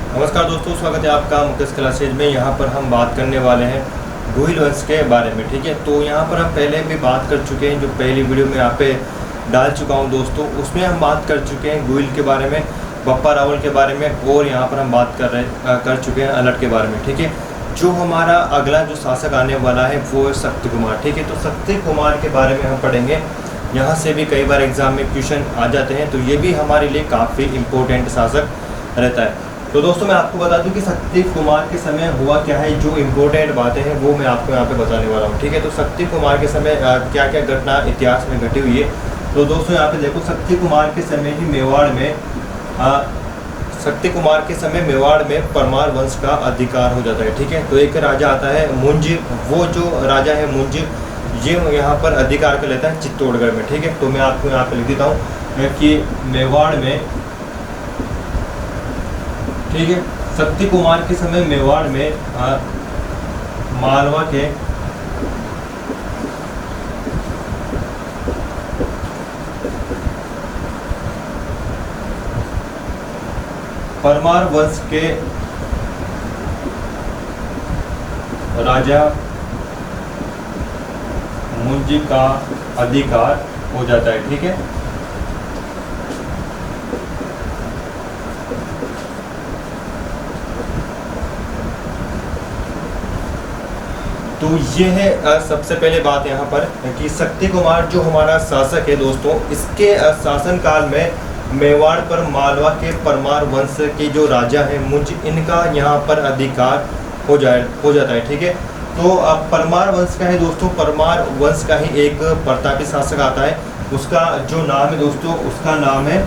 नमस्कार दोस्तों, स्वागत है आपका मुकेश क्लासेज में। यहाँ पर हम बात करने वाले हैं गोहिल वंश के बारे में। ठीक है, तो यहाँ पर हम पहले भी बात कर चुके हैं, जो पहली वीडियो में यहाँ पे डाल चुका हूँ दोस्तों, उसमें हम बात कर चुके हैं गोहिल के बारे में, बप्पा रावल के बारे में, और यहाँ पर हम बात कर चुके हैं अलर्ट के बारे में। ठीक है, जो हमारा अगला जो शासक आने वाला है वो है शक्ति कुमार। ठीक है, तो शक्ति कुमार के बारे में हम पढ़ेंगे। यहाँ से भी कई बार एग्जाम में क्वेश्चन आ जाते हैं, तो ये भी हमारे लिए काफ़ी इम्पोर्टेंट शासक रहता है। तो दोस्तों मैं आपको बता दूं कि शक्ति कुमार के समय हुआ क्या है, जो इम्पोर्टेंट बातें हैं वो मैं आपको यहाँ पे बताने वाला हूँ। ठीक है, तो शक्ति कुमार के समय क्या क्या घटना इतिहास में घटी हुई है। तो दोस्तों यहाँ पे देखो, शक्ति कुमार के समय ही मेवाड़ में परमार वंश का अधिकार हो जाता है। ठीक है, तो एक राजा आता है मुंज, वो जो राजा है मुंज, ये यहाँ पर अधिकार कर लेता है चित्तौड़गढ़ में। ठीक है, तो मैं आपको यहाँ पे लिख देता हूँ कि मेवाड़ में, ठीक है, शक्ति कुमार के समय मेवाड़ में मालवा के परमार वंश के राजा मुंज का अधिकार हो जाता है। ठीक है, तो ये है सबसे पहले बात यहाँ पर कि शक्ति कुमार जो हमारा शासक है दोस्तों, इसके शासन काल में मेवाड़ पर मालवा के परमार वंश के जो राजा हैं मुंज, इनका यहाँ पर अधिकार हो जाता है। ठीक है, तो परमार वंश का है दोस्तों, परमार वंश का ही एक प्रतापी शासक आता है, उसका जो नाम है दोस्तों, उसका नाम है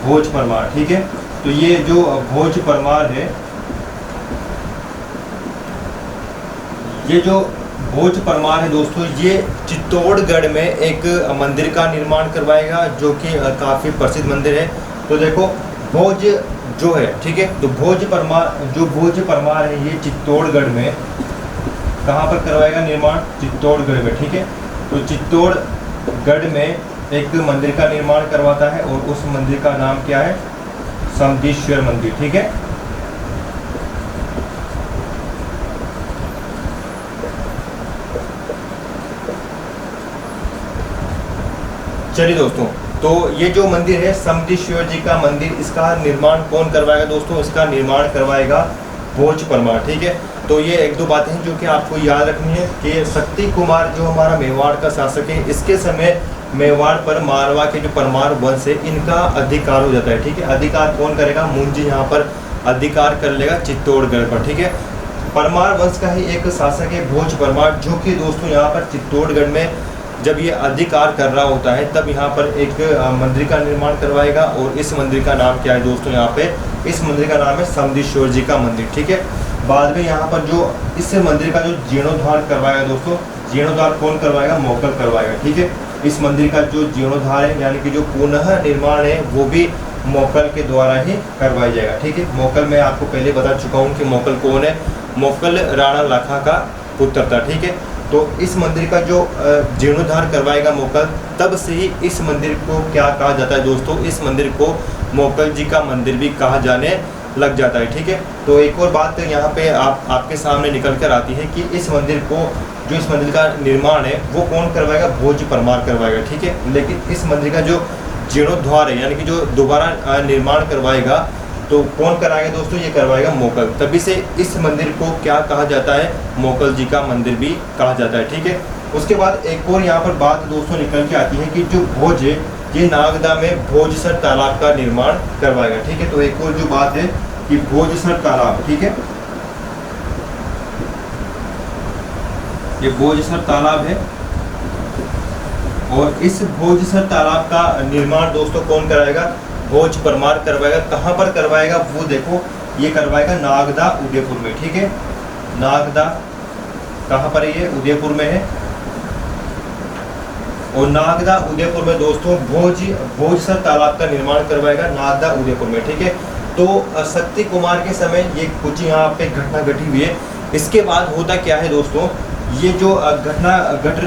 भोज परमार। ठीक है, तो ये जो भोज परमार है, ये जो भोज परमार है दोस्तों, ये चित्तौड़गढ़ में एक मंदिर का निर्माण करवाएगा, जो कि काफ़ी प्रसिद्ध मंदिर है। तो देखो भोज जो है, ठीक है, तो भोज परमार है, ये चित्तौड़गढ़ में कहाँ पर करवाएगा निर्माण? चित्तौड़गढ़ में। ठीक है, तो चित्तौड़गढ़ में एक मंदिर का निर्माण करवाता है, और उस मंदिर का नाम क्या है? समदीश्वर मंदिर। ठीक है, चलिए दोस्तों, तो ये जो मंदिर है समदीश्वर जी का मंदिर, इसका निर्माण कौन करवाएगा दोस्तों? इसका निर्माण करवाएगा भोज परमार। ठीक है, तो ये एक दो बातें हैं जो कि आपको याद रखनी है कि शक्ति कुमार जो हमारा मेवाड़ का शासक है, इसके समय मेवाड़ पर मालवा के जो परमार वंश है, इनका अधिकार हो जाता है। ठीक है, अधिकार कौन करेगा? मुंज यहाँ पर अधिकार कर लेगा चित्तौड़गढ़ पर। ठीक है, परमार वंश का ही एक शासक है भोज परमार, जो कि दोस्तों यहाँ पर चित्तौड़गढ़ में जब ये अधिकार कर रहा होता है, तब यहाँ पर एक मंदिर का निर्माण करवाएगा, और इस मंदिर का नाम क्या है दोस्तों? यहाँ पे इस मंदिर का नाम है समदीश्वर जी का मंदिर। ठीक है, बाद में यहाँ पर जो इस मंदिर का जो जीर्णोद्धार करवाएगा दोस्तों, जीर्णोद्धार कौन करवाएगा? मोकल करवाएगा। ठीक है, इस मंदिर का जो जीर्णोद्धार है, यानी कि जो पुनः निर्माण है, वो भी मोकल के द्वारा ही करवाया जाएगा। ठीक है, मोकल मैं आपको पहले बता चुका हूँ कि मोकल कौन है। मोकल राणा लाखा का पुत्र था। ठीक है, तो इस मंदिर का जो जीर्णोद्धार करवाएगा मोकल, तब से ही इस मंदिर को क्या कहा जाता है दोस्तों? इस मंदिर को मोकल जी का मंदिर भी कहा जाने लग जाता है। ठीक है, तो एक और बात यहाँ पे आपके सामने निकल कर आती है कि इस मंदिर का निर्माण है वो कौन करवाएगा? भोज परमार करवाएगा। ठीक है, लेकिन इस मंदिर का जो जीर्णोद्धार है, यानी कि जो दोबारा निर्माण करवाएगा, तो कौन कराएगा दोस्तों? ये करवाएगा मोकल। तभी से इस मंदिर को क्या कहा जाता है? मोकल जी का मंदिर भी कहा जाता है। ठीक है, उसके बाद एक और यहाँ पर बात दोस्तों निकल के आती है कि जो भोज है, ये नागदा में भोजसर तालाब का निर्माण करवाएगा। ठीक है, तो एक और जो बात है कि भोजसर तालाब, ठीक है, ये भोजसर तालाब है, और इस भोजसर तालाब का निर्माण दोस्तों कौन कराएगा? भोज परमार करवाएगा। कहाँ पर करवाएगा? वो देखो, ये करवाएगा नागदा उदयपुर में। ठीक है, नागदा कहाँ पर है? ये उदयपुर में है, और नागदा उदयपुर में दोस्तों भोजसर तालाब का निर्माण करवाएगा नागदा उदयपुर में। ठीक है, तो शक्ति कुमार के समय ये कुछ यहाँ पे घटना घटी हुई है। इसके बाद होता क्या है दोस्तों, ये जो घटना घट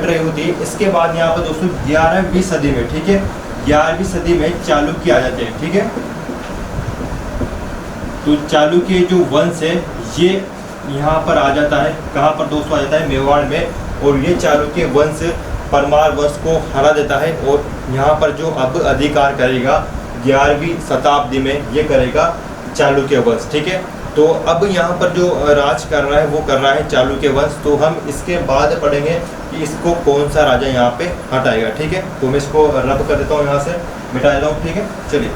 रही होती है, इसके बाद यहाँ पर दोस्तों 11वीं सदी में, ठीक है, 11वीं सदी में चालुक्य आ जाते हैं। ठीक है, तो चालुक्य जो वंश है ये यहाँ पर आ जाता है, कहाँ पर दोस्तों आ जाता है, मेवाड़ में। और ये चालुक्य वंश परमार वंश को हरा देता है और यहाँ पर जो अब अधिकार करेगा 11वीं शताब्दी में ये करेगा चालुक्य वंश, ठीक है। तो अब यहाँ पर जो राज कर रहा है वो कर रहा है चालुक्य वंश। तो हम इसके बाद पढ़ेंगे कि इसको कौन सा राजा यहाँ पे हटाएगा, ठीक है। तो मैं इसको रब कर देता हूँ, यहाँ से मिटा देता हूँ, ठीक है। चलिए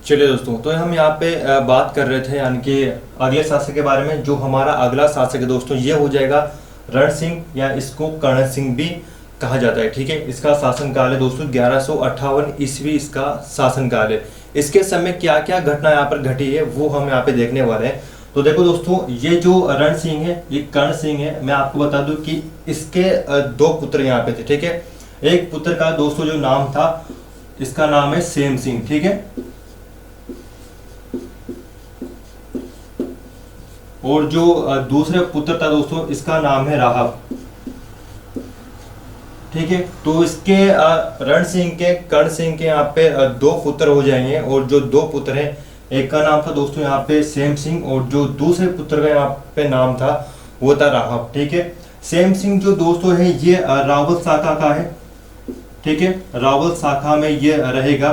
चलिए दोस्तों, तो हम यहाँ पे बात कर रहे थे यानी कि अगले शासक के बारे में। जो हमारा अगला शासक है दोस्तों ये हो जाएगा रण सिंह, या इसको कर्ण सिंह भी कहा जाता है, ठीक है। इसका शासनकाल है दोस्तों 1158 ईस्वी इसका शासनकाल है। इसके समय क्या क्या घटना यहाँ पर घटी है वो हम यहाँ पे देखने वाले हैं। तो देखो दोस्तों, ये जो रण सिंह है ये कर्ण सिंह है। मैं आपको बता दूं कि इसके 2 पुत्र यहाँ पे थे, ठीक है। एक पुत्र का दोस्तों जो नाम था, इसका नाम है सेम सिंह, ठीक है। और जो दूसरे पुत्र था दोस्तों इसका नाम है राहब, ठीक है। तो इसके रण सिंह के कर्ण सिंह के यहाँ पे 2 पुत्र हो जाएंगे। और जो 2 पुत्र हैं, एक का नाम था दोस्तों यहाँ पे सेम सिंह और जो दूसरे पुत्र का यहाँ पे नाम था वो था राहब, ठीक है। सेम सिंह जो दोस्तों है ये रावत शाखा का है, ठीक है। रावत शाखा में ये रहेगा।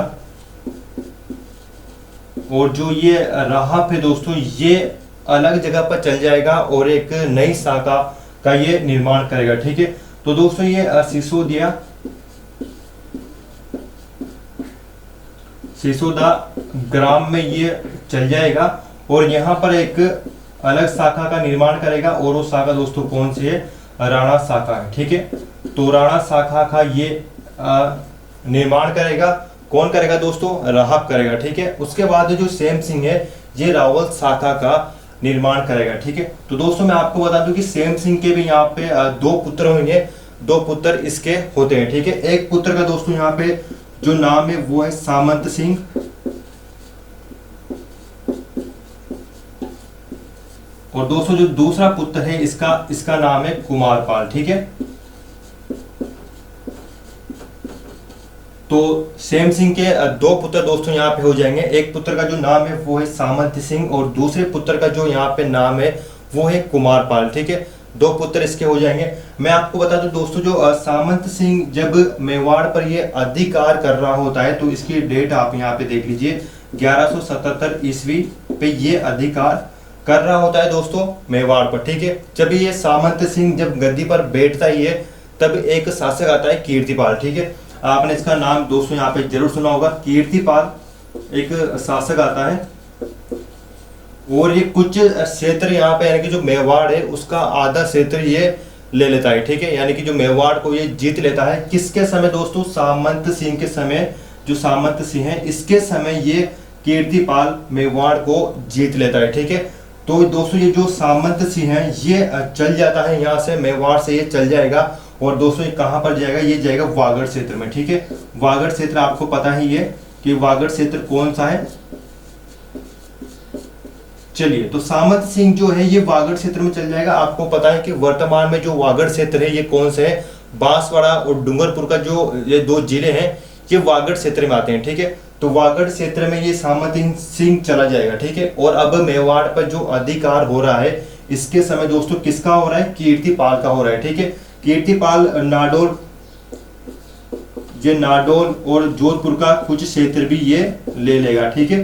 और जो ये राहब है दोस्तों ये अलग जगह पर चल जाएगा और एक नई शाखा का ये निर्माण करेगा, ठीक है। तो दोस्तों ये सिसोदा ग्राम में ये चल जाएगा और यहाँ पर एक अलग शाखा का निर्माण करेगा। और वो शाखा दोस्तों कौन सी है, राणा शाखा है, ठीक है। तो राणा शाखा का ये निर्माण करेगा, कौन करेगा दोस्तों, राहब करेगा, ठीक है। उसके बाद जो सेम सिंह है ये रावत शाखा का निर्माण करेगा, ठीक है। तो दोस्तों मैं आपको बता दूं कि सेम सिंह के भी यहाँ पे 2 पुत्र होंगे, 2 पुत्र इसके होते हैं, ठीक है। एक पुत्र का दोस्तों यहाँ पे जो नाम है वो है सामंत सिंह। और दोस्तों जो दूसरा पुत्र है इसका नाम है कुमारपाल, ठीक है। तो सेम सिंह के 2 पुत्र दोस्तों यहाँ पे हो जाएंगे। एक पुत्र का जो नाम है वो है सामंत सिंह और दूसरे पुत्र का जो यहाँ पे नाम है वो है कुमारपाल, ठीक है। 2 पुत्र इसके हो जाएंगे। मैं आपको बता दूं दोस्तों जो सामंत सिंह जब मेवाड़ पर ये अधिकार कर रहा होता है, तो इसकी डेट आप यहाँ पे देख लीजिए 1177 ईस्वी पे ये अधिकार कर रहा होता है दोस्तों मेवाड़ पर, ठीक है। जब ये सामंत सिंह जब गद्दी पर बैठता ही है तब एक शासक आता है कीर्तिपाल, ठीक है। आपने इसका नाम दोस्तों यहाँ पे जरूर सुना होगा, कीर्तिपाल एक शासक आता है। और ये कुछ क्षेत्र यहाँ पे यानी कि जो मेवाड़ है उसका आधा क्षेत्र ये ले लेता है, ठीक है। यानी कि जो मेवाड़ को ये जीत लेता है। किसके समय दोस्तों, सामंत सिंह के समय। जो सामंत सिंह है इसके समय ये कीर्तिपाल मेवाड़ को जीत लेता है, ठीक है। तो दोस्तों ये जो सामंत सिंह है ये चल जाता है यहाँ से, मेवाड़ से ये चल जाएगा। और दोस्तों ये कहाँ पर जाएगा, ये जाएगा वागड़ क्षेत्र में, ठीक है। वागड़ क्षेत्र आपको पता ही है कि वागड़ क्षेत्र कौन सा है। चलिए, तो सामंत सिंह जो है ये वागड़ क्षेत्र में चल जाएगा। आपको पता है कि वर्तमान में जो वागड़ क्षेत्र है ये कौन से है, बांसवाड़ा और डूंगरपुर का जो ये 2 जिले हैं ये वागड़ क्षेत्र में आते हैं, ठीक है। तो वागड़ क्षेत्र में ये सामंत सिंह चला जाएगा, ठीक है। और अब मेवाड़ पर जो अधिकार हो रहा है इसके समय दोस्तों किसका हो रहा है, कीर्तिपाल का हो रहा है, ठीक है। कीर्तिपाल नाडोल और जोधपुर का कुछ क्षेत्र भी ये ले लेगा, ठीक है।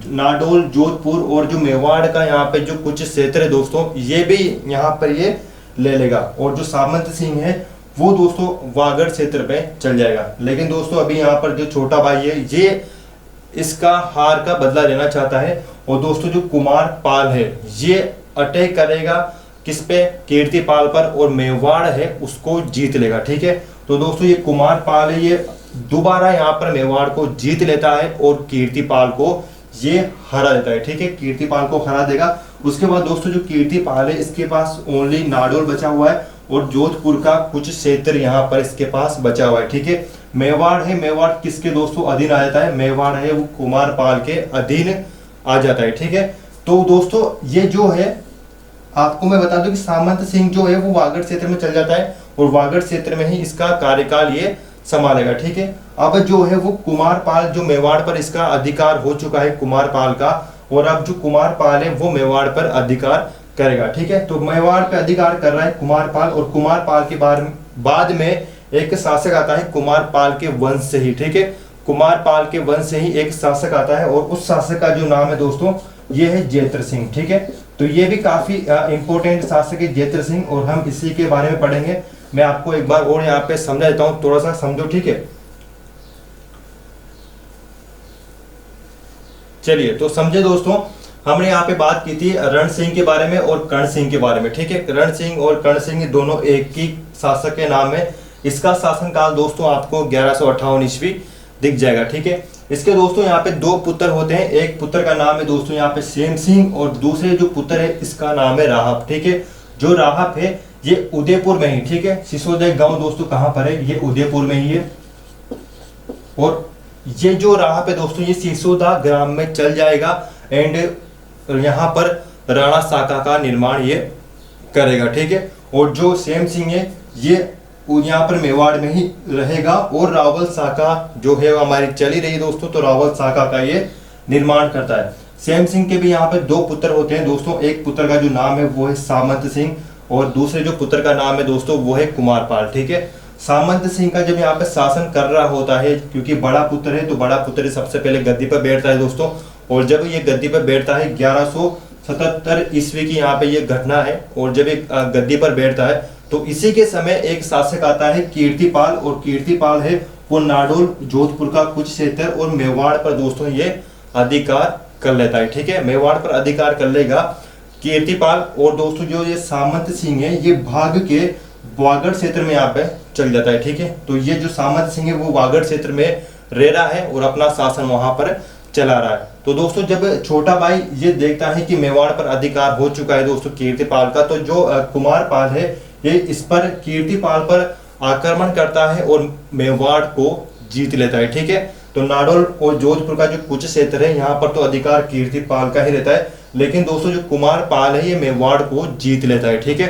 नाडोल, जोधपुर और जो मेवाड़ का यहाँ पे जो कुछ क्षेत्र है दोस्तों ये भी यहाँ पर ये ले लेगा। और जो सामंत सिंह है वो दोस्तों वागड़ क्षेत्र पे चल जाएगा। लेकिन दोस्तों अभी यहाँ पर जो छोटा भाई है ये इसका हार का बदला लेना चाहता है। और दोस्तों जो कुमारपाल है ये अटैक करेगा किस पे, कीर्तिपाल पर, और मेवाड़ है उसको जीत लेगा, ठीक है। तो दोस्तों ये कुमारपाल है ये दोबारा यहाँ पर मेवाड़ को जीत लेता है और कीर्तिपाल को ये हरा देता है, ठीक है। कीर्तिपाल को हरा देगा। उसके बाद दोस्तों जो कीर्तिपाल है इसके पास ओनली नाडोल बचा हुआ है और जोधपुर का कुछ क्षेत्र यहाँ पर इसके पास बचा हुआ है, ठीक है। मेवाड़ है, मेवाड़ किसके दोस्तों अधीन आ जाता है, मेवाड़ है वो कुमारपाल के अधीन आ जाता है, ठीक है। तो दोस्तों ये जो है आपको मैं बता दूं कि सामंत सिंह जो है वो वागड़ क्षेत्र में चल जाता है और वागड़ क्षेत्र में ही इसका कार्यकाल ये संभालेगा। ठीक है, अब जो है वो कुमारपाल, जो मेवाड़ पर इसका अधिकार हो चुका है कुमारपाल का, और अब जो कुमारपाल है वो मेवाड़ पर अधिकार करेगा। ठीक है, तो मेवाड़ पे अधिकार कर रहा है कुमारपाल, और कुमारपाल के बाद में एक शासक आता है कुमारपाल के वंश से ही। ठीक है, कुमारपाल के वंश से ही एक शासक आता है, और उस शासक का जो नाम है दोस्तों ये है जेत्र सिंह। ठीक है, तो ये भी काफी इंपॉर्टेंट शासक है जेत्र सिंह, और हम इसी के बारे में पढ़ेंगे। मैं आपको एक बार और यहाँ पे समझा देता हूँ, थोड़ा सा समझो। ठीक है, चलिए तो समझे दोस्तों, हमने यहाँ पे बात की थी रण सिंह के बारे में और कर्ण सिंह के बारे में। ठीक है, रण सिंह और कर्ण सिंह दोनों एक ही शासक के नाम है। इसका शासनकाल दोस्तों आपको 1158 ईस्वी दिख जाएगा। ठीक है, इसके दोस्तों यहाँ पे दो पुत्र होते हैं। एक पुत्र का नाम है दोस्तों यहाँ पे सेम सिंह, और दूसरे जो पुत्र है इसका नाम है राहप। ठीक है, जो राहप है ये उदयपुर में ही, ठीक है, सिसोदिया गांव दोस्तों कहाँ पर है, ये उदयपुर में ही है। और ये जो राहप है दोस्तों ये सिसोदा ग्राम में चल जाएगा, एंड यहाँ पर राणा शाखा का निर्माण ये करेगा। ठीक है, और जो सेम सिंह है ये यहाँ पर मेवाड़ में ही रहेगा, और रावल शाखा जो है हमारी चली रही दोस्तों, तो रावल शाखा का ये निर्माण करता है। सेम सिंह के भी यहाँ पे दो पुत्र होते हैं दोस्तों। एक पुत्र का जो नाम है वो है सामंत सिंह, और दूसरे जो पुत्र का नाम है दोस्तों वो है कुमारपाल। ठीक है, सामंत सिंह का जब यहाँ पे शासन कर रहा होता है, क्योंकि बड़ा पुत्र है तो बड़ा पुत्र सबसे पहले गद्दी पर बैठता है दोस्तों, और जब ये गद्दी पर बैठता है 1177 ईस्वी की यहाँ पे ये घटना है, और जब एक गद्दी पर बैठता है तो इसी के समय एक शासक आता है कीर्तिपाल, और कीर्तिपाल है वो नाडोल जोधपुर का कुछ क्षेत्र और मेवाड़ पर दोस्तों ये अधिकार कर लेता है। ठीक है, मेवाड़ पर अधिकार कर लेगा कीर्तिपाल, और दोस्तों जो ये सामंत सिंह है ये भाग के वागड़ क्षेत्र में यहाँ पे चल जाता है। ठीक है, तो ये जो सामंत सिंह है वो वागड़ क्षेत्र में रह रहा है और अपना शासन वहां पर चला रहा है। तो दोस्तों जब छोटा भाई ये देखता है कि मेवाड़ पर अधिकार हो चुका है दोस्तों कीर्तिपाल का, तो जो कुमारपाल है ये इस पर कीर्तिपाल पर आक्रमण करता है और मेवाड़ को जीत लेता है। ठीक है, तो नाडोल और जोधपुर का जो कुछ क्षेत्र है यहाँ पर तो अधिकार कीर्तिपाल का ही रहता है, लेकिन दोस्तों जो कुमारपाल है ये मेवाड़ को जीत लेता है। ठीक है,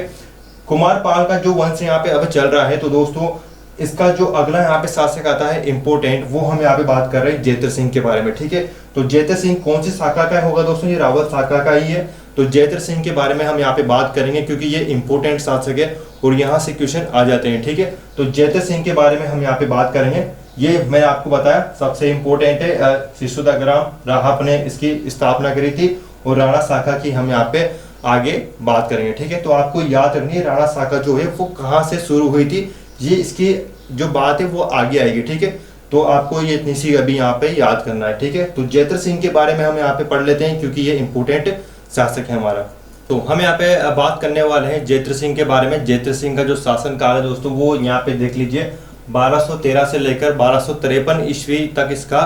कुमारपाल का जो वंश यहाँ पे अब चल रहा है, तो दोस्तों इसका जो अगला यहाँ पे शासक आता है इंपोर्टेंट, वो हम यहाँ पे बात कर रहे हैं जेत्र सिंह के बारे में। ठीक है, तो जेत्र सिंह कौन सी शाखा का होगा दोस्तों, ये रावत शाखा का ही है। तो जेत्र सिंह के बारे में हम यहाँ पे बात करेंगे क्योंकि ये इंपोर्टेंट शासक है और यहाँ से क्वेश्चन आ जाते हैं। ठीक है, तो जेत्र सिंह के बारे में हम यहाँ पे बात करेंगे। ये मैंने आपको बताया सबसे इंपॉर्टेंट है, सिसोदा ग्राम राहप ने इसकी स्थापना करी थी, और राणा शाखा की हम यहाँ पे आगे बात करेंगे। ठीक है, तो आपको याद रखनी है राणा शाखा जो है वो कहाँ से शुरू हुई थी, ये इसकी जो बात है वो आगे आएगी। ठीक है, तो आपको ये इतनी सी अभी यहाँ पे याद करना है। ठीक है, तो जेत्र सिंह के बारे में हम यहाँ पे पढ़ लेते हैं क्योंकि ये इंपोर्टेंट शासक है हमारा। तो हम यहाँ पे बात करने वाले हैं जेत्र सिंह के बारे में। जेत्र सिंह का जो शासन काल है दोस्तों वो यहाँ पे देख लीजिए 1213 से लेकर 1253 ईस्वी तक इसका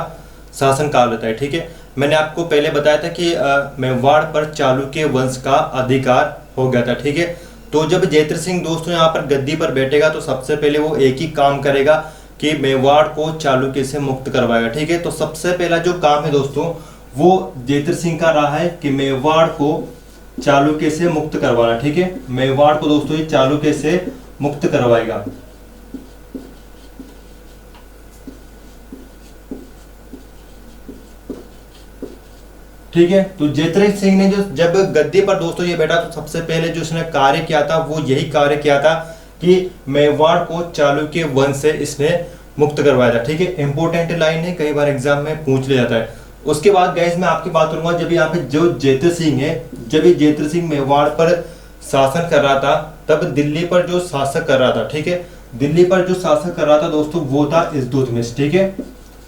शासन काल रहता है। ठीक है, मैंने आपको पहले बताया था कि मेवाड़ पर चालुक्य वंश का अधिकार हो गया था। ठीक है, तो जब जेत्र सिंह दोस्तों यहाँ पर गद्दी पर बैठेगा तो सबसे पहले वो एक ही काम करेगा कि मेवाड़ को चालुक्य से मुक्त करवाएगा। ठीक है, तो सबसे पहला जो काम है दोस्तों वो जेत्र सिंह का रहा है कि मेवाड़ को चालुक्य से मुक्त करवाना। ठीक है, मेवाड़ को दोस्तों ये चालुक्य से मुक्त करवाएगा। ठीक है, तो जेत्र सिंह ने जो जब गद्दी पर दोस्तों ये बैठा तो सबसे पहले जो इसने कार्य किया था वो यही कार्य किया था कि मेवाड़ को चालुक्य वंश से इसने मुक्त करवाया था। ठीक है, इंपॉर्टेंट लाइन है, कई बार एग्जाम में पूछ लिया जाता है। उसके बाद गाइस मैं आपकी बात करूंगा, जब यहाँ पे जो जेत्र सिंह है, जब ये जेत्र सिंह मेवाड़ पर शासन कर रहा था तब दिल्ली पर जो शासक कर रहा था, ठीक है, दिल्ली पर जो शासक कर रहा था दोस्तों वो था इल्तुतमिश। ठीक है,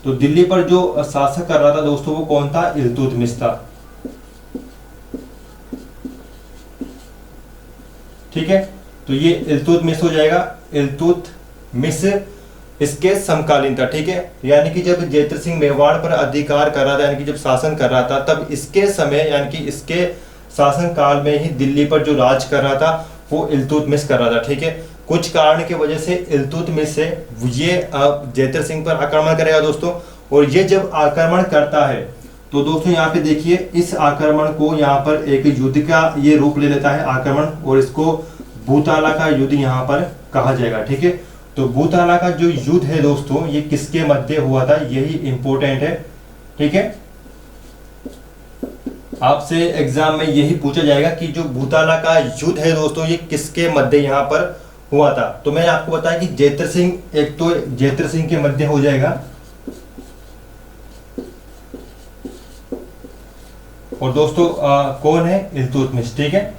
तो दिल्ली पर जो शासक कर रहा था दोस्तों वो कौन था, इल्तुतमिश था। ठीक है, तो ये इल्तुतमिश हो जाएगा, इल्तुतमिश इसके समकालीन था। ठीक है, यानी कि जब जेत्र सिंह मेवाड़ पर अधिकार कर रहा था, यानी कि जब शासन कर रहा था, तब इसके समय यानी कि इसके शासन काल में ही दिल्ली पर जो राज कर रहा था वो इल्तुतमिश कर रहा था। ठीक है, कुछ कारण की वजह से इल्तुतमिश से ये जेत्र सिंह पर आक्रमण करेगा दोस्तों, और ये जब आक्रमण करता है तो दोस्तों यहाँ पे देखिए इस आक्रमण को यहाँ पर एक युद्ध का ये रूप ले लेता है आक्रमण, और इसको भूताला का युद्ध यहाँ पर कहा जाएगा। ठीक है, तो भूताला का जो युद्ध है दोस्तों ये किसके मध्य हुआ था, यही इंपॉर्टेंट है। ठीक है, आपसे एग्जाम में यही पूछा जाएगा कि जो भूताला का युद्ध है दोस्तों ये किसके मध्य यहाँ पर हुआ था। तो मैंने आपको बताया कि जेतर सिंह, एक तो जेतर सिंह के मध्य हो जाएगा और दोस्तों कौन है, इल्तुतमिश। ठीक है,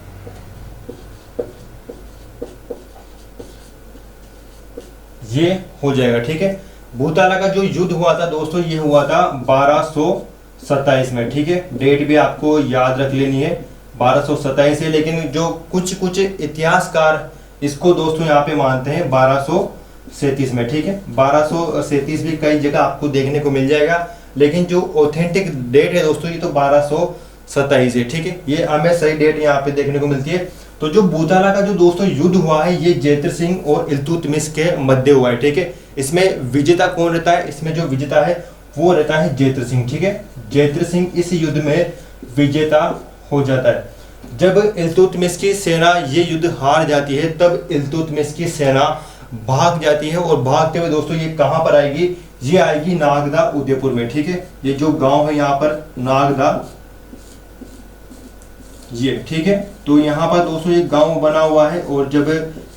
ये हो जाएगा। ठीक है, भूताला का जो युद्ध हुआ था दोस्तों ये हुआ था 1227 में। ठीक है, डेट भी आपको याद रख लेनी है, 1227 है, लेकिन जो कुछ इतिहासकार इसको दोस्तों यहाँ पे मानते हैं 1237 में। ठीक है, 1237 भी कई जगह आपको देखने को मिल जाएगा, लेकिन जो ऑथेंटिक डेट है दोस्तों ये तो 1227 है। ठीक है, ये हमें सही डेट यहाँ पे देखने को मिलती है। तो जो भूताला का जो दोस्तों युद्ध हुआ है ये जेतर सिंह और इल्तुतमिश के मध्य हुआ है। ठीक है, इसमें विजेता कौन रहता है, इसमें जो विजेता है वो रहता है जेतर सिंह। ठीक है, जेतर सिंह इस युद्ध में विजेता हो जाता है। जब इल्तुतमिश की सेना ये युद्ध हार जाती है तब इल्तुतमिश की सेना भाग जाती है और भागते हुए दोस्तों ये कहां पर आएगी, ये आएगी नागदा उदयपुर में। ठीक है, ये जो गांव है यहाँ पर नागदा, ये ठीक है, तो यहाँ पर दोस्तों ये गांव बना हुआ है और जब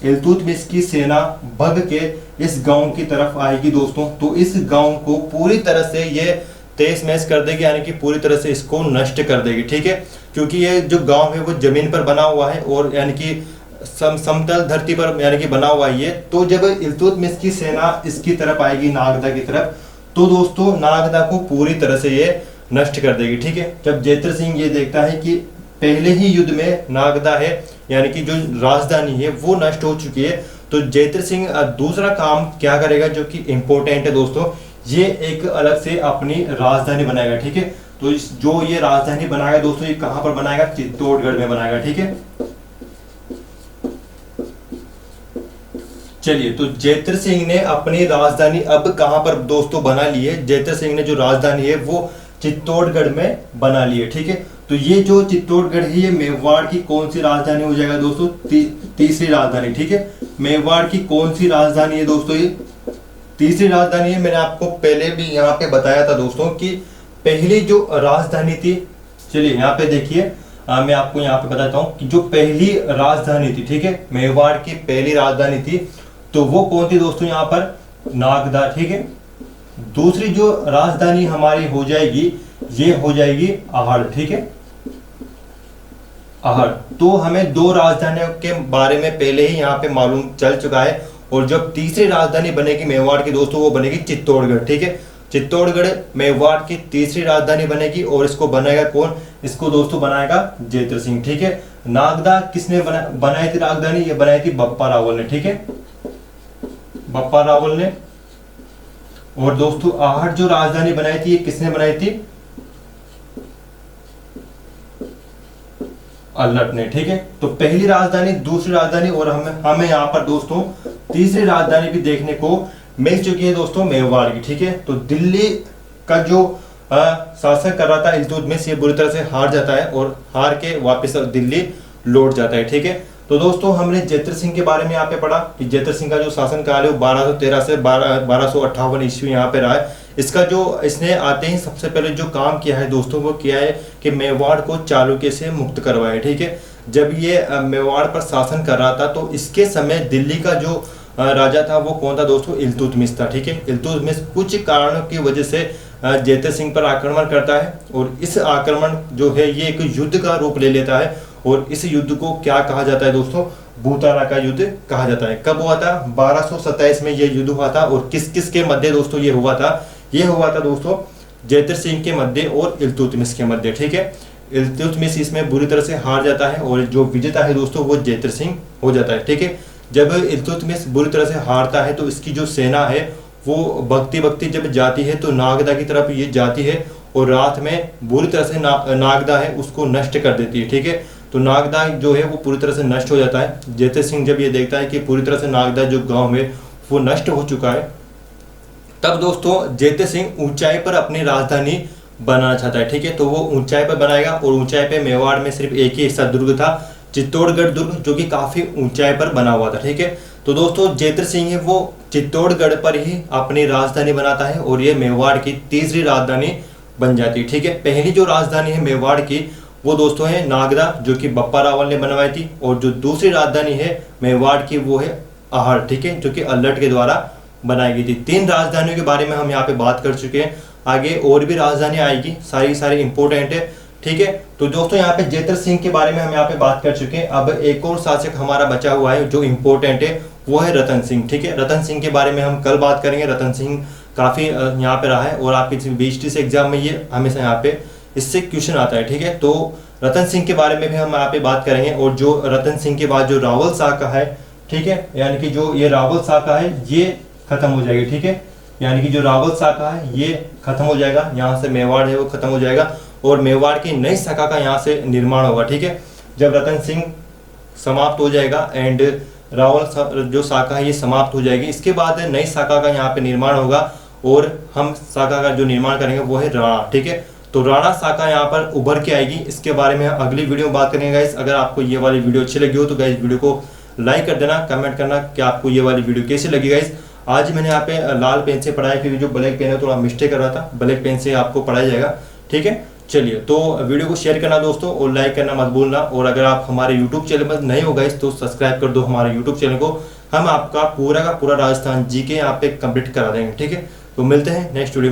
इल्तुतमिश की सेना भग के इस गांव की तरफ आएगी दोस्तों तो इस गांव को पूरी तरह से ये तहस महस कर देगी, यानी कि पूरी तरह से इसको नष्ट कर देगी। ठीक है, क्योंकि ये जो गांव है वो जमीन पर बना हुआ है और यानी कि समतल धरती पर यानी कि बना हुआ है ये। तो जब इल्तुतमिश की सेना इसकी तरफ आएगी नागदा की तरफ तो दोस्तों नागदा को पूरी तरह से ये नष्ट कर देगी। ठीक है, जब जेतर सिंह ये देखता है कि पहले ही युद्ध में नागदा है यानी कि जो राजधानी है वो नष्ट हो चुकी है, तो जेतर सिंह दूसरा काम क्या करेगा जो कि इंपॉर्टेंट है दोस्तों, ये एक अलग से अपनी राजधानी बनाएगा। ठीक है, तो जो ये राजधानी बनाएगा दोस्तों ये कहां पर बनाएगा, चित्तौड़गढ़ में बनाएगा। ठीक है, चलिए, तो जेतर सिंह ने अपनी राजधानी अब कहां पर दोस्तों बना ली है, जेतर सिंह ने जो राजधानी है वो चित्तौड़गढ़ में बना ली है। ठीक है, तो ये जो चित्तौड़गढ़ है ये मेवाड़ की कौन सी राजधानी हो जाएगा दोस्तों, तीसरी राजधानी। ठीक है, मेवाड़ की कौन सी राजधानी है दोस्तों, ये तीसरी राजधानी है। मैंने आपको पहले भी यहाँ पे बताया था दोस्तों कि पहली जो राजधानी थी, चलिए यहाँ पे देखिए, मैं आपको यहाँ पे बताता हूँ कि जो पहली राजधानी थी, ठीक है, मेवाड़ की पहली राजधानी थी तो वो कौन थी दोस्तों, यहाँ पर नागदा। ठीक है, दूसरी जो राजधानी हमारी हो जाएगी ये हो जाएगी आहड़। ठीक है, आहड़। तो हमें दो राजधानियों के बारे में पहले ही यहाँ पे मालूम चल चुका है और जब तीसरी राजधानी बनेगी मेवाड़ की दोस्तों वो बनेगी चित्तौड़गढ़। ठीक है, चित्तौड़गढ़ मेवाड़ की तीसरी राजधानी बनेगी और इसको बनाएगा कौन, इसको दोस्तों बनाएगा जेतर सिंह। ठीक है, नागदा किसने बनाई थी राजधानी, ये बनाई थी बप्पा रावल ने। ठीक है, बप्पा रावल ने। और दोस्तों आहड़ जो राजधानी बनाई थी ये किसने बनाई थी, अल्लट ने। ठीक है, तो पहली राजधानी, दूसरी राजधानी और हमें यहाँ पर दोस्तों तीसरी राजधानी भी देखने को मिल चुकी है दोस्तों मेवाड़ की। ठीक है, तो दिल्ली का जो शासक कर रहा था इल्तुतमिश ये बुरी तरह से हार जाता है और हार के वापस दिल्ली लौट जाता है। ठीक है, तो दोस्तों हमने जेतर सिंह के बारे में यहाँ पे पढ़ा कि जेतर सिंह का जो शासन काल है वो 1213 से 1258 ईस्वी यहाँ पे रहा है। इसका जो इसने आते ही सबसे पहले जो काम किया है दोस्तों वो किया है कि मेवाड़ को चालुक्य से मुक्त करवाया। ठीक है, जब ये मेवाड़ पर शासन कर रहा था तो इसके समय दिल्ली का जो राजा था वो कौन था दोस्तों, इल्तुतमिश था। ठीक है, इल्तुतमिश कुछ कारणों की वजह से जेतर सिंह पर आक्रमण करता है और इस आक्रमण जो है ये एक युद्ध का रूप ले लेता है और इस युद्ध को क्या कहा जाता है दोस्तों, भूताला का युद्ध कहा जाता है। कब हुआ था, 1227 में ये युद्ध हुआ था और किस किस के मध्य दोस्तों ये हुआ था, ये हुआ था दोस्तों जेतर सिंह के मध्य और इल्तुतमिश के मध्य। ठीक है, इल्तुतमिश इसमें बुरी तरह से हार जाता है और जो विजेता है दोस्तों वो जेतर सिंह हो जाता है। ठीक है, जब इल्तुतमिश बुरी तरह से हारता है तो इसकी जो सेना है वो भक्ति भक्ति जब जाती है तो नागदा की तरफ ये जाती है और रात में बुरी तरह से नागदा है उसको नष्ट कर देती है। ठीक है, तो नागदा जो है वो पूरी तरह से नष्ट हो जाता है। जेतर सिंह जब ये देखता है कि पूरी तरह से नागदा जो गांव है वो नष्ट हो चुका है तब दोस्तों जेतर सिंह ऊंचाई पर अपनी राजधानी बनाना चाहता है। ठीक है, तो वो ऊंचाई पर बनाएगा और ऊंचाई पे मेवाड़ में सिर्फ एक ही ऐसा दुर्ग था, चित्तौड़गढ़ दुर्ग, जो कि काफी ऊंचाई पर बना हुआ था। ठीक है, तो दोस्तों जेतर सिंह है वो चित्तौड़गढ़ पर ही अपनी राजधानी बनाता है और ये मेवाड़ की तीसरी राजधानी बन जाती है। ठीक है, पहली जो राजधानी है मेवाड़ की वो दोस्तों है नागदा, जो कि बप्पा रावल ने बनवाई थी। और जो दूसरी राजधानी है मेवाड़ की वो है आहड़, ठीक है, जो कि अल्लट के द्वारा बनाई गई थी। 3 राजधानियों के बारे में हम यहाँ पे बात कर चुके हैं, आगे और भी राजधानी आएगी, सारी इंपोर्टेंट है। ठीक है, तो दोस्तों यहाँ पे जेतर सिंह के बारे में हम यहाँ पे बात कर चुके हैं। अब एक और शासक हमारा बचा हुआ है जो इम्पोर्टेंट है, वो है रतन सिंह। ठीक है, रतन सिंह के बारे में हम कल बात करेंगे। रतन सिंह काफी यहाँ पे रहा है और आपके बीएसटी से एग्जाम में ये हमेशा यहाँ पे इससे क्वेश्चन आता है। ठीक है, तो रतन सिंह के बारे में भी हम यहाँ पे बात करेंगे। और जो रतन सिंह के बाद जो रावल शाखा है, ठीक है, यानी कि जो ये रावल शाखा है ये खत्म हो जाएगी। ठीक है, यानी कि जो रावल शाखा है ये खत्म हो जाएगा, यहाँ से मेवाड़ है वो खत्म हो जाएगा और मेवाड़ की नई शाखा का यहाँ से निर्माण होगा। ठीक है, जब रतन सिंह समाप्त हो जाएगा एंड रावल जो शाखा है ये समाप्त हो जाएगी, इसके बाद नई शाखा का यहाँ पे निर्माण होगा और हम शाखा का जो निर्माण करेंगे वो है राणा। ठीक है, तो राणा शाखा यहाँ पर उभर के आएगी। इसके बारे में अगली वीडियो में बात करेंगे गाइस। अगर आपको ये वाली वीडियो अच्छी लगी हो तो गाइस वीडियो को लाइक कर देना, कमेंट करना कि आपको ये वाली वीडियो कैसी लगी गाइस। आज मैंने यहाँ पे लाल पेन से पढ़ाया क्योंकि जो ब्लैक पेन है थोड़ा मिस्टेक कर रहा था, ब्लैक पेन से आपको पढ़ाया जाएगा। ठीक है, चलिए, तो वीडियो को शेयर करना दोस्तों और लाइक करना मत भूलना। और अगर आप हमारे यूट्यूब चैनल पर नए हो गाइस तो सब्सक्राइब कर दो हमारे यूट्यूब चैनल को। हम आपका पूरा का पूरा राजस्थान जीके यहाँ पे कंप्लीट करा देंगे। ठीक है, तो मिलते हैं नेक्स्ट वीडियो में।